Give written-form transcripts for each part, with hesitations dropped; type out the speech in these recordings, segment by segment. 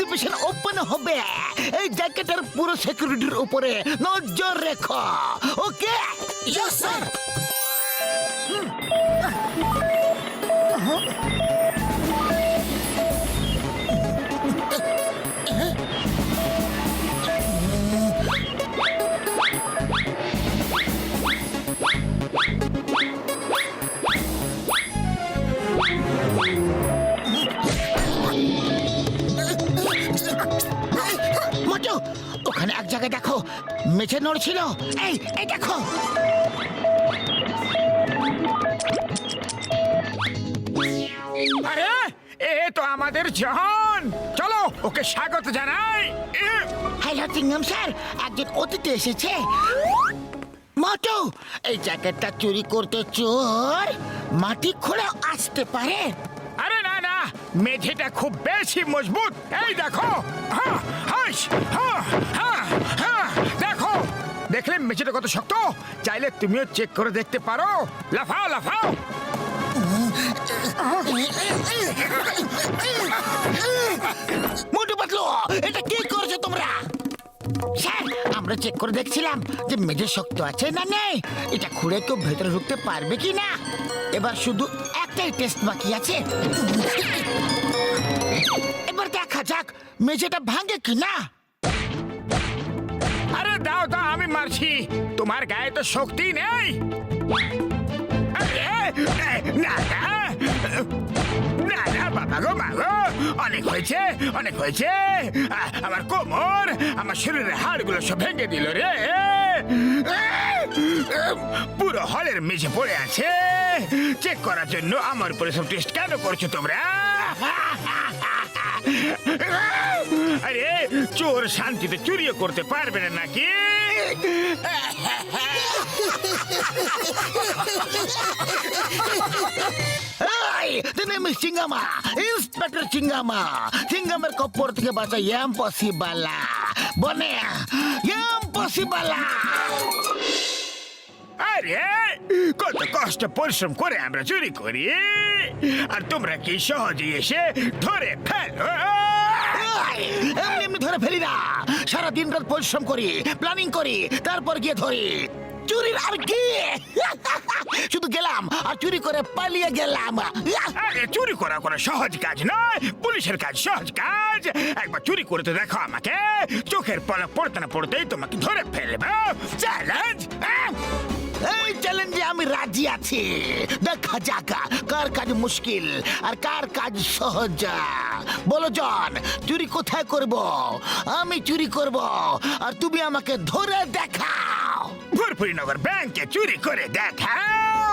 Exhibition open হবে। এই জ্যাকেটের পুরো সিকিউরিটির উপরে নজর রেখো, ওকে? Yes sir. মোটু, ওখানে এক জায়গায় দেখো মেঝে নড়ছিল। এই এই দেখো। আরে এ তো আমাদের জাহান, চলো ওকে স্বাগত জানাই। হ্যালো চিংগাম স্যার, একজন অতিথি এসেছে। মোটু, এই জ্যাকেটটা চুরি করতে চোর মাটি খোঁড়া আসতে পারে। আরে না না, মেঝেটা খুব বেশি মজবুত। এই দেখো, হ্যাঁ, হাস, হ্যাঁ, হ্যাঁ, হ্যাঁ, দেখো, দেখলে মেঝেটা কত শক্ত। চাইলে তুমিও চেক করে দেখতে পারো। লাফাও লাফাও। মোটু পাতলু, এটা কি করছো তোমরা? স্যার, আমরা চেক করে দেখছিলাম যে মেঝে শক্ত আছে না নেই। এটা খুঁড়ে কেউ ভেতরে ঢুকতে পারবে কি না। এবার শুধু একটাই টেস্ট বাকি আছে। এবার দেখা যাক মেঝেটা ভাঙে কি না। আরে দাও দাও, আমি মারছি। তোমার গায়ে তো শক্তি নেই। না না না না, বাবা গো মাগো, অনেক হয়েছে, অনেক হয়েছে। আমার কোমর, আমার শরীরের হাড়গুলো সব ভেঙে দিল রে। পুরো হলের মেঝে পড়ে আছে। চেক করার জন্য আমার উপরে সব টেস্ট কেন করছো তোমরা? আরে চোর শান্তিতে চুরিও করতে পারবে না নাকি? চিঙ্গামা, ইন্সপেক্টর চিঙ্গামা, চিঙ্গামের কপ্পর থেকে বাঁচা ইম্পসিবল বনে, ইম্পসিবল। আরে কত কষ্ট পরিশ্রম করে আমরা চুরি করি, আর তোমরা কি সহজে এসে ধরে ফেলো? এমনি এমনি ধরে ফেলি না, সারা দিন রাত পরিশ্রম করি, প্ল্যানিং করি, তারপর গিয়ে ধরি। চুরির আর কি, শুধু গেলাম আর চুরি করে পালিয়ে গেলাম। আরে চুরি করা কোনো সহজ কাজ নয়, পুলিশের কাজ সহজ কাজ। একবার চুরি করতে দেখো আমাকে, চোখের পলক পড়তে না পড়তেই তোমাকে ধরে ফেলবো। চ্যালেঞ্জ? এই চ্যালেঞ্জে আমি রাজি আছি। দেখা যাক কার কাজ মুশকিল আর কার কাজ সহজ। বলো জন, চুরি কোথায় করব? আমি চুরি করব আর তুমি আমাকে ধরে দেখাও। ফুরফুরিনগর ব্যাংকে চুরি করে দেখাও।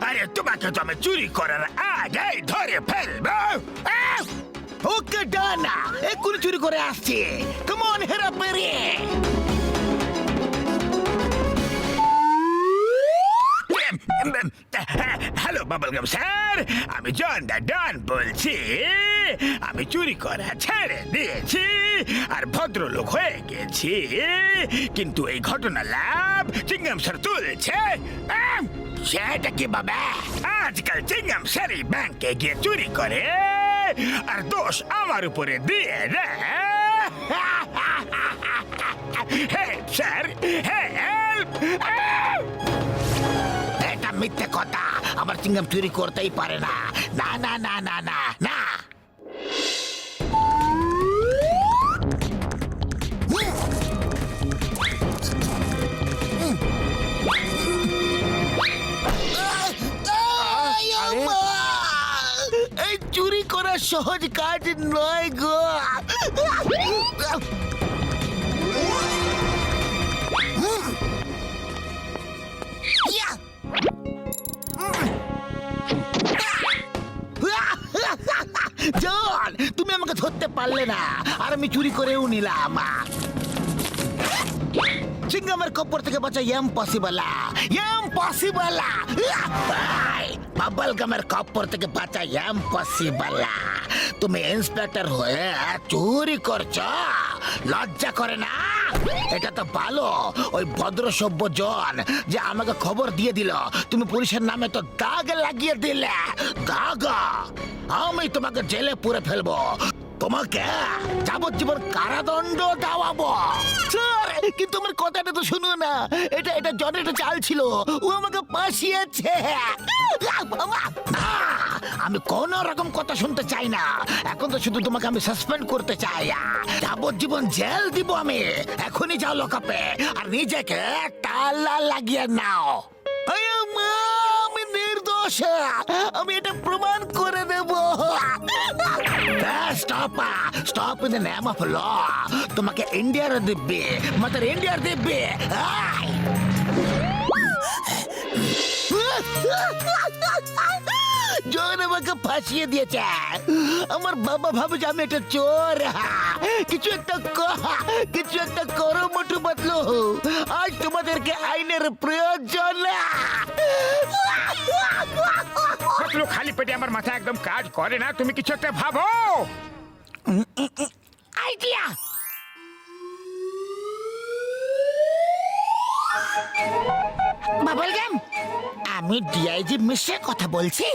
আরে তোমাকে তো আমি চুরি করার আগে ধরে ফেলবো। ওকে ডান, এক্ষুনি চুরি করে আসছি। Come on Hera Pheri. Hello bubblegum sir, আমি জন দা ডন বলছি। আমি চুরি করা ছেড়ে দিয়েছি আর ভদ্রলোক হয়ে গেছি, কিন্তু এই ঘটনা লাভ চিংগাম স্যার তুলছে। সেটা কি বাবা? আজকাল চিংগাম স্যারই ব্যাংকে গিয়ে চুরি করে আর দোষ আমার উপরে দিয়ে দেয়। Help sir, help! এটা মিথ্যে কথা, আমার চিংগাম চুরি করতেই পারে না। না না না না না না। এই চুরি করা সহজ কাজ নয় গো। জন, তুমি আমাকে ধরতে পারলে না আর আমি চুরি করেও নিলাম। চিংগামের কপ্পর থেকে বাঁচা ইম্পসিবল, ইম্পসিবল। বাবল গামের কপ্পর থেকে বাঁচা ইম্পসিবল। তুমি ইন্সপেক্টর হয়ে চুরি করছো, লজ্জা করে না? এটা তো ভালো ওই ভদ্র সভ্য জন যে আমাকে খবর দিয়ে দিল। তুমি পুলিশের নামে তো দাগ লাগিয়ে দিলে। দাগ? আমি তোমাকে জেলে পুরে ফেলবো। তোমাকে যাবজ্জীবন কারাদণ্ড দেওয়াবো। স্যার, কিন্তু আমার কথাটা তো শুনো না। এটা জনের একটা চাল ছিল, ও আমাকে ফাঁসিয়েছে। না, আমি কোন রকম কথা শুনতে চাই না। এখন তো শুধু তোমাকে আমি সাসপেন্ড করতে চাই। যাবজ্জীবন জেল দিব আমি। এখনই যাও লকআপে আর নিজেকে তালা লাগিয়ে নাও। আমি নির্দোষ, আমি এটা প্রমাণ করে দেব। Stop in the name of law. তোমাকে ইন্ডিয়ার দিব্যে, মাত্র ইন্ডিয়ার দিব্যে। জন আমাকে ফাঁসিয়ে দিয়েছে। আমার বাবা ভাবে যে আমি একটা চোর। কিছু একটা করো মোটু বদলো। আজ তোমাদেরকে আইনের প্রয়োজন। খালি পেটে আমার মাথা একদম কাজ করে না। তুমি কিছু একটা ভাবো। আইডিয়া। বাবলগাম, আমি ডিআইজি মিশ্রের কথা বলছি।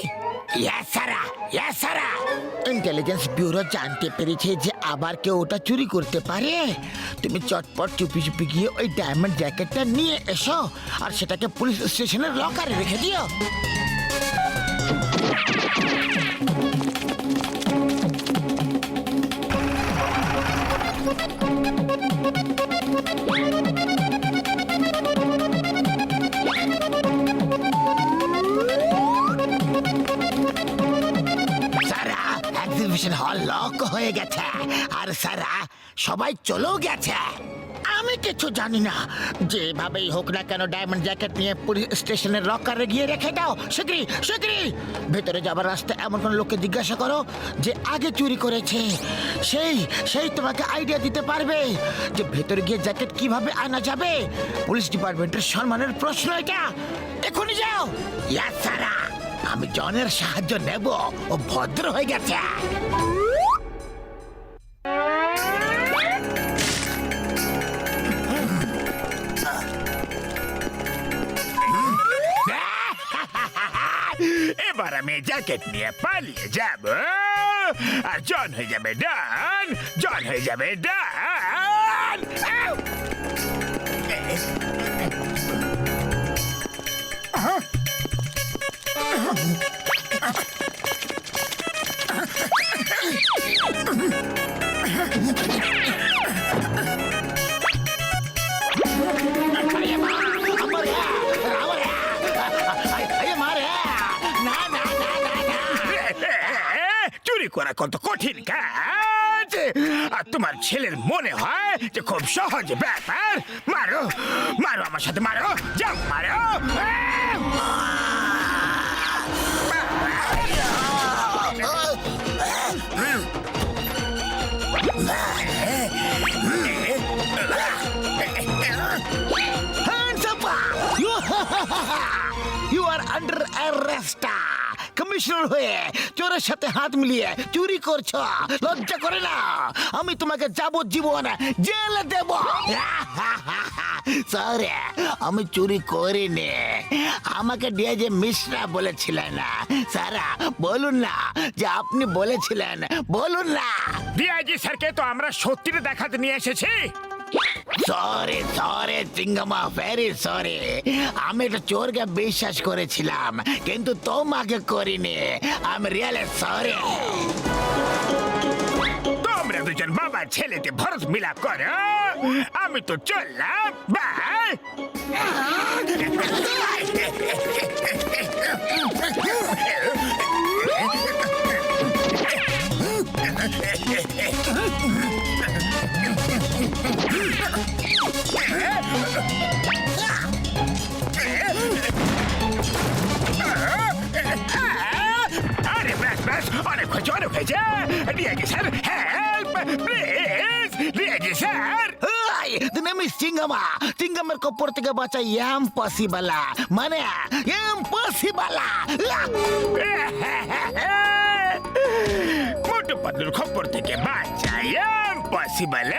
ইন্টেলিজেন্স ব্যুরো জানতে পেরেছে যে আবার কেউ ওটা চুরি করতে পারে। তুমি চটপট চুপি চুপি গিয়ে ওই ডায়মন্ড জ্যাকেটটা নিয়ে এসো আর সেটাকে পুলিশ স্টেশনের লকারে রেখে দিও। এক্সিবিশন হল লক হয়ে গেছে আর সারা সবাই চলেও গেছে। আমি কিছু জানি না। যেভাবেই হোক না কেন ডায়মন্ড জ্যাকেট নিয়ে পুলিশ স্টেশনের লকারে গিয়ে রেখে দাও। শিগগিরই ভেতরে যাবার রাস্তায় এমন কোন লোককে জিজ্ঞাসা করো যে আগে চুরি করেছে। সেই তোমাকে আইডিয়া দিতে পারবে যে ভেতরে গিয়ে জ্যাকেট কিভাবে আনা যাবে। পুলিশ ডিপার্টমেন্টের সম্মানের প্রশ্ন এটা। এখনই যাও। ইয়াস সারা, আমি জনের সাহায্য নেব। ও ভদ্র হয়ে গেছে। এবার আমি জ্যাকেট নিয়ে পালিয়ে যাব আর জন হয়ে যাবে ডান। চুরি করা কত কঠিন কাজ আর তোমার ছেলের মনে হয় যে খুব সহজ ব্যাপার। মারো আমার সাথে মারো, যাও মারো। You are under arrest. Commissioner হয়ে চোরের সাথে হাত মিলিয়ে চুরি করছো, লজ্জা করে না? আমি তোমাকে যাবজ্জীবন জেলে দেব। স্যার, আমি চুরি করিনি। আমাকে ডিআইজি মিশ্রা বলেছিলেন। স্যার বলুন না যে আপনি বলেছিলেন, বলুন না। ডিআইজি স্যারকে তো আমরা সত্যিটা দেখাতে নিয়ে এসেছি। সরি চিঙ্গামা, ভেরি সরি। আমি একটা চোরকে বিশ্বাস করেছিলাম কিন্তু তোমাকে করিনি। আমি রিয়েলি সরি। তোমরা দুজন বাবা ছেলেতে ভরত মিলাপ করো। আমি তো চললাম, বাই। আরে ব্যাস অনেক হয়েছে। DIG sir, help please. DIG sir, চিঙ্গামের কপর থেকে বাঁচা ইম্পসিবল, মানে ইম্পসিবল। মোটু পাতলুর খপ্পর থেকে বাঁচা ইম্পসিবল।